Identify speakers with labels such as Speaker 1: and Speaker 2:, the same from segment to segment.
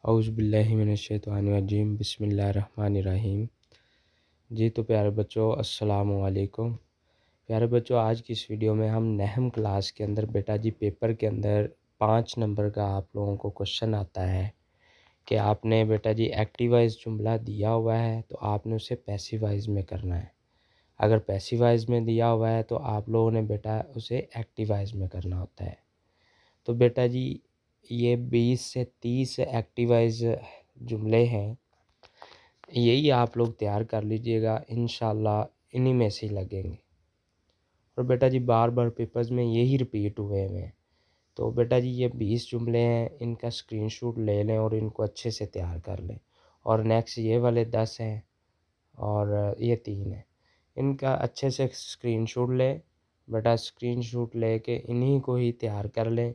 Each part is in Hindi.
Speaker 1: औज़ुबिल्लाहिमिनश्शैतानिर्रजीम बिस्मिल्लाहिर्रहमानिर्रहीम। जी तो प्यारे बच्चों, अस्सलामु अलैकुम। प्यारे बच्चों, आज की इस वीडियो में हम नहम क्लास के अंदर बेटा जी पेपर के अंदर 5 नंबर का आप लोगों को क्वेश्चन आता है कि आपने बेटा जी एक्टिवाइज जुमला दिया हुआ है तो आपने उसे पैसिवाइज में करना है। अगर पैसिवाइज में दिया हुआ है तो आप लोगों ने बेटा उसे एक्टिवाइज में करना होता है। तो बेटा जी ये 20 से 30 एक्टिवाइज जुमले हैं, यही आप लोग तैयार कर लीजिएगा, इंशाल्लाह इन्हीं में से ही लगेंगे। और बेटा जी बार बार पेपर्स में यही रिपीट हुए हैं। तो बेटा जी ये 20 जुमले हैं, इनका स्क्रीनशॉट ले लें और इनको अच्छे से तैयार कर लें। और नेक्स्ट ये वाले 10 हैं और ये 3 हैं, इनका अच्छे से स्क्रीनशॉट लें बेटा। स्क्रीनशॉट लेके इन्हीं को ही तैयार कर लें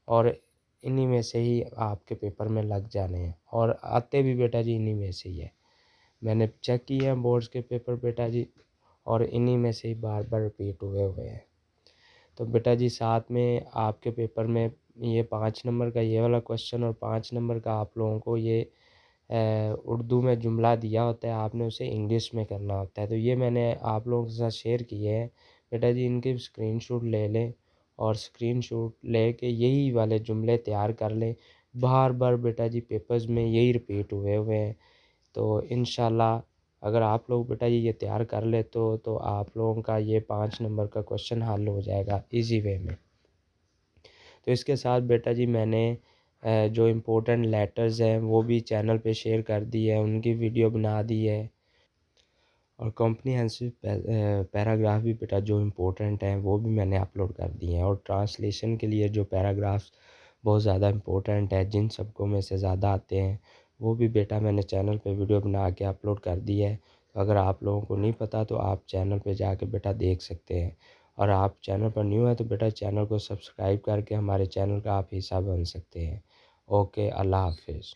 Speaker 1: और इन्हीं में से ही आपके पेपर में लग जाने हैं। और आते भी बेटा जी इन्हीं में से ही है, मैंने चेक किए हैं बोर्ड्स के पेपर बेटा जी, और इन्हीं में से ही बार बार रिपीट हुए हैं। तो बेटा जी साथ में आपके पेपर में ये 5 नंबर का ये वाला क्वेश्चन और 5 नंबर का आप लोगों को ये उर्दू में जुमला दिया होता है, आपने उसे इंग्लिश में करना होता है। तो ये मैंने आप लोगों के साथ शेयर किए हैं बेटा जी, इनके स्क्रीनशॉट ले लें और स्क्रीनशॉट लेके यही वाले जुमले तैयार कर लें। बार बार बेटा जी पेपर्स में यही रिपीट हुए हैं। तो इंशाल्लाह अगर आप लोग बेटा ये तैयार कर ले तो आप लोगों का ये 5 नंबर का क्वेश्चन हल हो जाएगा इजी वे में। तो इसके साथ बेटा जी मैंने जो इम्पोर्टेंट लेटर्स हैं वो भी चैनल पे शेयर कर दी है, उनकी वीडियो बना दी है। और कॉम्प्रिहेंसिव पैराग्राफ भी बेटा जो इम्पोर्टेंट हैं वो भी मैंने अपलोड कर दिए हैं। और ट्रांसलेशन के लिए जो पैराग्राफ्स बहुत ज़्यादा इम्पोर्टेंट है, जिन सबको में से ज़्यादा आते हैं, वो भी बेटा मैंने चैनल पे वीडियो बना के अपलोड कर दी है। तो अगर आप लोगों को नहीं पता तो आप चैनल पे जाके बेटा देख सकते हैं। और आप चैनल पर न्यू है तो बेटा चैनल को सब्सक्राइब करके हमारे चैनल का आप हिस्सा बन सकते हैं। ओके, अल्लाह हाफिज़।